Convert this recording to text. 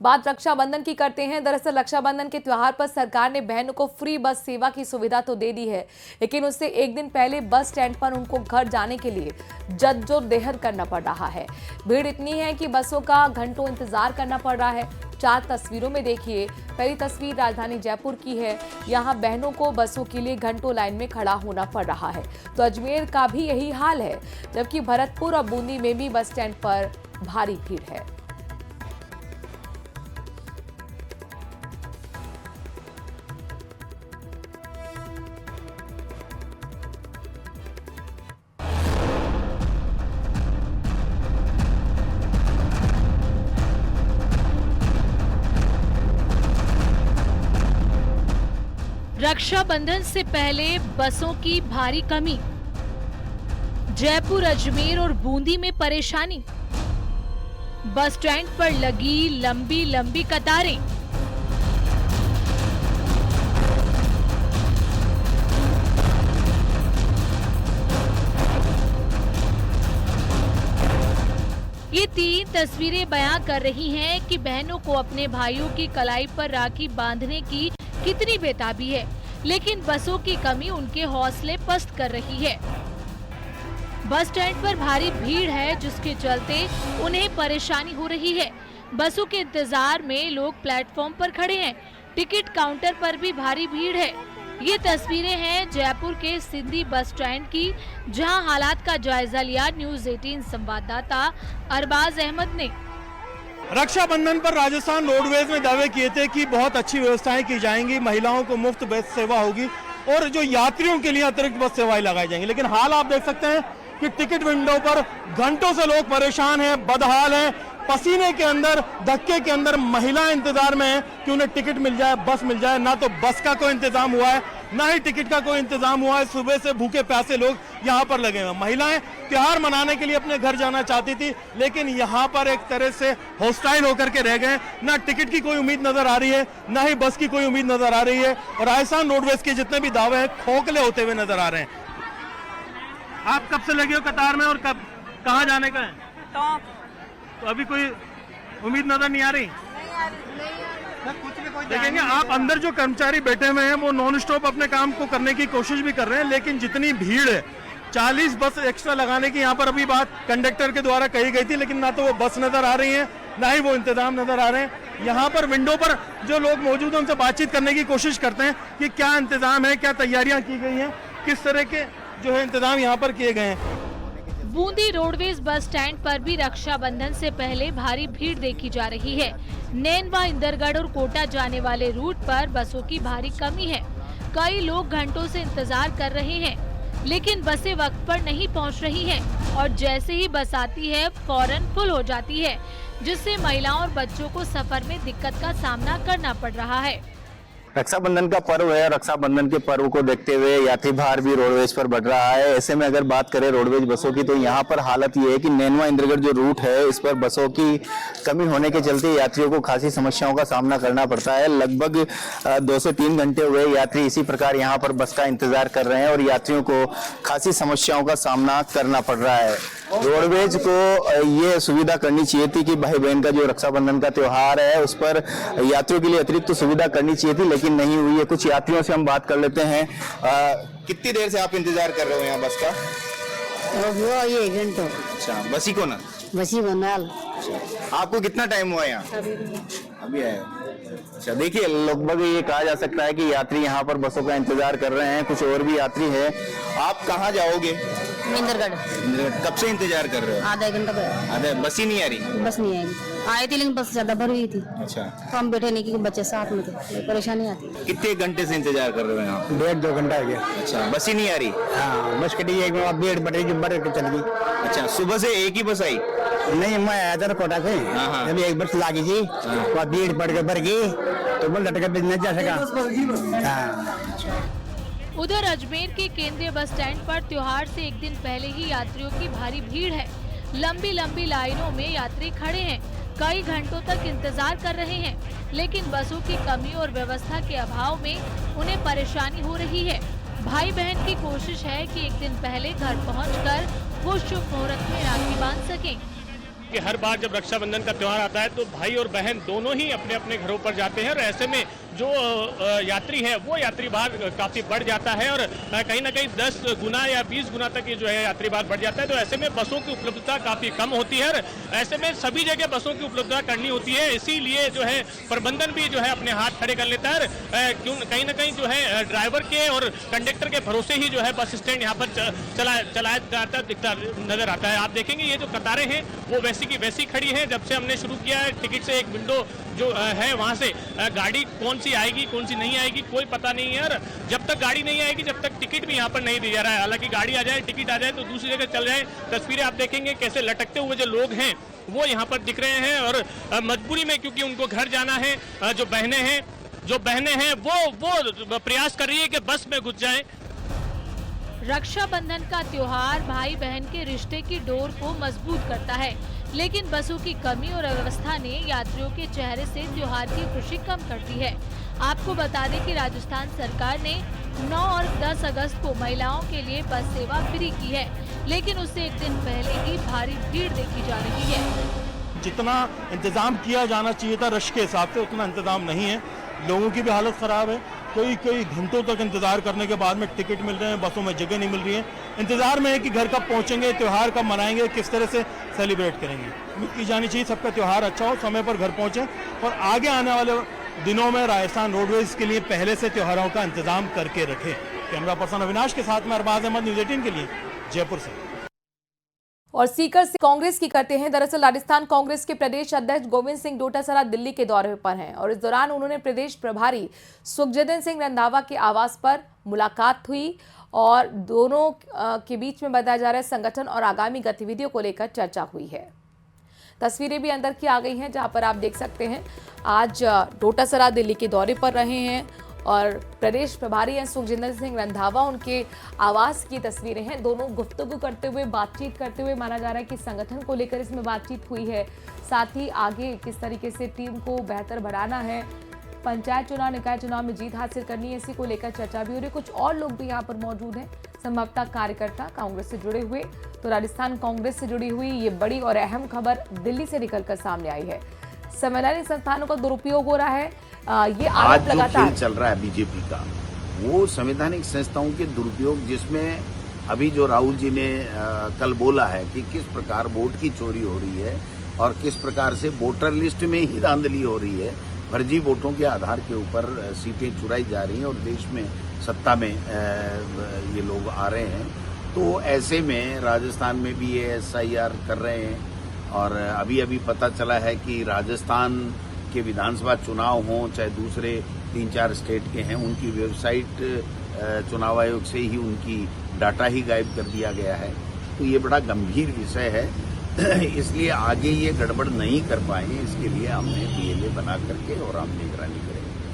बात रक्षाबंधन की करते हैं। दरअसल रक्षाबंधन के त्योहार पर सरकार ने बहनों को फ्री बस सेवा की सुविधा तो दे दी है, लेकिन उससे एक दिन पहले बस स्टैंड पर उनको घर जाने के लिए जद्दोजहद करना पड़ रहा है। भीड़ इतनी है कि बसों का घंटों इंतजार करना पड़ रहा है। 4 तस्वीरों में देखिए। पहली तस्वीर राजधानी जयपुर की है। यहाँ बहनों को बसों के लिए घंटों लाइन में खड़ा होना पड़ रहा है। तो अजमेर का भी यही हाल है, जबकि भरतपुर और बूंदी में भी बस स्टैंड पर भारी भीड़ है। रक्षाबंधन से पहले बसों की भारी कमी, जयपुर, अजमेर और बूंदी में परेशानी, बस स्टैंड पर लगी लंबी लंबी कतारें। ये 3 तस्वीरें बयां कर रही हैं कि बहनों को अपने भाइयों की कलाई पर राखी बांधने की कितनी बेताबी है, लेकिन बसों की कमी उनके हौसले पस्त कर रही है। बस स्टैंड पर भारी भीड़ है, जिसके चलते उन्हें परेशानी हो रही है। बसों के इंतजार में लोग प्लेटफॉर्म पर खड़े हैं। टिकट काउंटर पर भी भारी भीड़ है। ये तस्वीरें हैं जयपुर के सिंधी बस स्टैंड की, जहां हालात का जायजा लिया न्यूज़ 18 संवाददाता अरबाज अहमद ने। रक्षाबंधन पर राजस्थान रोडवेज में दावे किए थे कि बहुत अच्छी व्यवस्थाएं की जाएंगी, महिलाओं को मुफ्त बस सेवा होगी और जो यात्रियों के लिए अतिरिक्त बस सेवाएं लगाई जाएंगी। लेकिन हाल आप देख सकते हैं कि टिकट विंडो पर घंटों से लोग परेशान हैं, बदहाल हैं, पसीने के अंदर, धक्के के अंदर महिलाएं इंतजार में हैं कि उन्हें टिकट मिल जाए, बस मिल जाए। ना तो बस का कोई इंतजाम हुआ है, ना ही टिकट का कोई इंतजाम हुआ है। सुबह से भूखे प्यासे लोग यहाँ पर लगे हुए हैं। महिलाएं त्योहार मनाने के लिए अपने घर जाना चाहती थी, लेकिन यहाँ पर एक तरह से हॉस्टाइल होकर के रह गए। ना टिकट की कोई उम्मीद नजर आ रही है, ना ही बस की कोई उम्मीद नजर आ रही है। और राजस्थान रोडवेज के जितने भी दावे हैं खोखले होते हुए नजर आ रहे हैं। आप कब से लगे हो कतार में और कब कहाँ जाने का है? तो अभी कोई उम्मीद नजर नहीं आ रही। देखेंगे आप अंदर जो कर्मचारी बैठे हुए हैं वो नॉन स्टॉप अपने काम को करने की कोशिश भी कर रहे हैं, लेकिन जितनी भीड़ है, 40 बस एक्स्ट्रा लगाने की यहाँ पर अभी बात कंडक्टर के द्वारा कही गई थी, लेकिन ना तो वो बस नजर आ रही है, ना ही वो इंतजाम नजर आ रहे हैं। यहाँ पर विंडो पर जो लोग मौजूद हैं उनसे बातचीत करने की कोशिश करते हैं कि क्या इंतजाम है, क्या तैयारियां की गई हैं, किस तरह के जो है इंतजाम यहाँ पर किए गए हैं। बूंदी रोडवेज बस स्टैंड पर भी रक्षाबंधन से पहले भारी भीड़ देखी जा रही है। नैनवा, इंदरगढ़ और कोटा जाने वाले रूट पर बसों की भारी कमी है। कई लोग घंटों से इंतजार कर रहे हैं, लेकिन बसें वक्त पर नहीं पहुंच रही हैं और जैसे ही बस आती है फौरन फुल हो जाती है, जिससे महिलाओं और बच्चों को सफर में दिक्कत का सामना करना पड़ रहा है। रक्षाबंधन का पर्व है। रक्षाबंधन के पर्व को देखते हुए यात्री भार भी रोडवेज पर बढ़ रहा है। ऐसे में अगर बात करें रोडवेज बसों की, तो यहाँ पर हालत ये है कि नैनवा इंद्रगढ़ जो रूट है, इस पर बसों की कमी होने के चलते यात्रियों को खासी समस्याओं का सामना करना पड़ता है। लगभग 2 से 3 घंटे हुए यात्री इसी प्रकार यहाँ पर बस का इंतजार कर रहे हैं और यात्रियों को खासी समस्याओं का सामना करना पड़ रहा है। रोडवेज को ये सुविधा करनी चाहिए थी कि भाई बहन का जो रक्षाबंधन का त्योहार है उस पर यात्रियों के लिए अतिरिक्त सुविधा करनी चाहिए थी, लेकिन नहीं हुई है। कुछ यात्रियों से हम बात कर लेते हैं। कितनी देर से आप इंतजार कर रहे हो यहाँ बस का? ये घंटों। अच्छा, बसी को ना? बसी बनाल। आपको कितना टाइम हुआ यहाँ? अभी आए। अच्छा, देखिए लगभग ये कहा जा सकता है कि यात्री यहाँ पर बसों का इंतजार कर रहे हैं। कुछ और भी यात्री है। आप कहाँ जाओगे? इंदरगढ़। कब से इंतजार कर रहे हो? आधा घंटा। आधा? बस ही नहीं आ रही? बस नहीं आएगी। आई थी लेकिन बस ज्यादा भरी हुई थी। अच्छा, तो हम बैठे नहीं, क्योंकि बच्चे साथ में थे, परेशानी आती। कितने घंटे से इंतजार कर रहे हो यहाँ? 1.5-2 घंटा हो गया। अच्छा, बस ही नहीं आ रही? हाँ, बस कटी एक डेढ़ बटे बढ़ के चल गई। अच्छा, सुबह से एक ही बस आई? नहीं, मैं आया था कोटा से। अभी एक बस लागी थी, भीड़ बढ़ के भर गई तो मैं लटके भी नहीं जा सका। उधर अजमेर के केंद्रीय बस स्टैंड पर त्योहार से एक दिन पहले ही यात्रियों की भारी भीड़ है। लंबी लंबी लाइनों में यात्री खड़े हैं, कई घंटों तक इंतजार कर रहे हैं, लेकिन बसों की कमी और व्यवस्था के अभाव में उन्हें परेशानी हो रही है। भाई बहन की कोशिश है कि एक दिन पहले घर पहुंचकर वो शुभ मुहूर्त में राखी बांध सकें। कि हर बार जब रक्षाबंधन का त्यौहार आता है तो भाई और बहन दोनों ही अपने अपने घरों पर जाते हैं और ऐसे में जो यात्री है वो यात्री भार काफ़ी बढ़ जाता है और कहीं ना कहीं 10 गुना या 20 गुना तक ये जो है यात्री भार बढ़ जाता है। तो ऐसे में बसों की उपलब्धता काफ़ी कम होती है और ऐसे में सभी जगह बसों की उपलब्धता करनी होती है, इसीलिए जो है प्रबंधन भी जो है अपने हाथ खड़े कर लेता है। क्यों कहीं ना कहीं जो है ड्राइवर के और कंडक्टर के भरोसे ही जो है बस स्टैंड यहाँ पर चलाया जाता दिखता नजर आता है। आप देखेंगे ये जो कतारें हैं वो वैसी की वैसी खड़ी हैं। जब से हमने शुरू किया है टिकट से एक विंडो जो है वहाँ से गाड़ी कौन सी आएगी कौन सी नहीं आएगी कोई पता नहीं है। और जब तक गाड़ी नहीं आएगी जब तक टिकट भी यहाँ पर नहीं दिया जा रहा है। हालांकि गाड़ी आ जाए टिकट आ जाए तो दूसरी जगह चल जाए। तस्वीरें आप देखेंगे कैसे लटकते हुए जो लोग हैं वो यहाँ पर दिख रहे हैं और मजबूरी में क्योंकि उनको घर जाना है। जो बहनें हैं वो प्रयास कर रही है कि बस में घुस जाएं। रक्षाबंधन का त्योहार भाई बहन के रिश्ते की डोर को मजबूत करता है, लेकिन बसों की कमी और अव्यवस्था ने यात्रियों के चेहरे से त्योहार की खुशी कम कर दी है। आपको बता दें कि राजस्थान सरकार ने 9 और 10 अगस्त को महिलाओं के लिए बस सेवा फ्री की है, लेकिन उससे एक दिन पहले ही भारी भीड़ देखी जा रही है। जितना इंतजाम किया जाना चाहिए था रश के हिसाब से उतना इंतजाम नहीं है। लोगों की भी हालत ख़राब है। कई घंटों तक इंतजार करने के बाद में टिकट मिल रहे हैं, बसों में जगह नहीं मिल रही है। इंतजार में है कि घर कब पहुंचेंगे, त्यौहार कब मनाएंगे, किस तरह से सेलिब्रेट करेंगे। उम्मीद की जानी चाहिए सबका त्यौहार अच्छा हो, समय पर घर पहुंचे और आगे आने वाले दिनों में राजस्थान रोडवेज के लिए पहले से त्योहारों का इंतजाम करके रखे। कैमरा पर्सन अविनाश के साथ में अरबाज अहमद, न्यूज़ 18 के लिए जयपुर से। और सीकर से कांग्रेस की करते हैं। दरअसल राजस्थान कांग्रेस के प्रदेश अध्यक्ष गोविंद सिंह डोटासरा दिल्ली के दौरे पर हैं और इस दौरान उन्होंने प्रदेश प्रभारी सुखजिंदर सिंह रंधावा के आवास पर मुलाकात हुई और दोनों के बीच में बताया जा रहा है संगठन और आगामी गतिविधियों को लेकर चर्चा हुई है। तस्वीरें भी अंदर की आ गई हैं जहां पर आप देख सकते हैं आज डोटासरा दिल्ली के दौरे पर रहे हैं और प्रदेश प्रभारी हैं सुखजिंदर सिंह रंधावा, उनके आवास की तस्वीरें हैं। दोनों गुफ्तगू करते हुए बातचीत करते हुए माना जा रहा है कि संगठन को लेकर इसमें बातचीत हुई है, साथ ही आगे किस तरीके से टीम को बेहतर बढ़ाना है, पंचायत चुनाव निकाय चुनाव में जीत हासिल करनी है, इसी को लेकर चर्चा भी हो रही है। कुछ और लोग भी यहाँ पर मौजूद हैं, संभवतः कार्यकर्ता कांग्रेस से जुड़े हुए। तो राजस्थान कांग्रेस से जुड़ी हुई ये बड़ी और अहम खबर दिल्ली से निकलकर सामने आई है। संवैधानिक संस्थानों का दुरुपयोग हो रहा है, ये आरोप लगातार चल रहा है बीजेपी का, वो संवैधानिक संस्थाओं के दुरुपयोग, जिसमें अभी जो राहुल जी ने कल बोला है कि किस प्रकार वोट की चोरी हो रही है और किस प्रकार से वोटर लिस्ट में ही धांधली हो रही है, फर्जी वोटों के आधार के ऊपर सीटें चुराई जा रही हैं और देश में सत्ता में ये लोग आ रहे हैं। तो ऐसे में राजस्थान में भी ये SIR कर रहे हैं और अभी पता चला है कि राजस्थान के विधानसभा चुनाव हों चाहे दूसरे 3-4 स्टेट के हैं, उनकी वेबसाइट चुनाव आयोग से ही उनकी डाटा ही गायब कर दिया गया है। तो ये बड़ा गंभीर विषय है, इसलिए आगे ये गड़बड़ नहीं कर पाएंगे, इसके लिए हमने PLA बना करके और हम निगरानी करेंगे।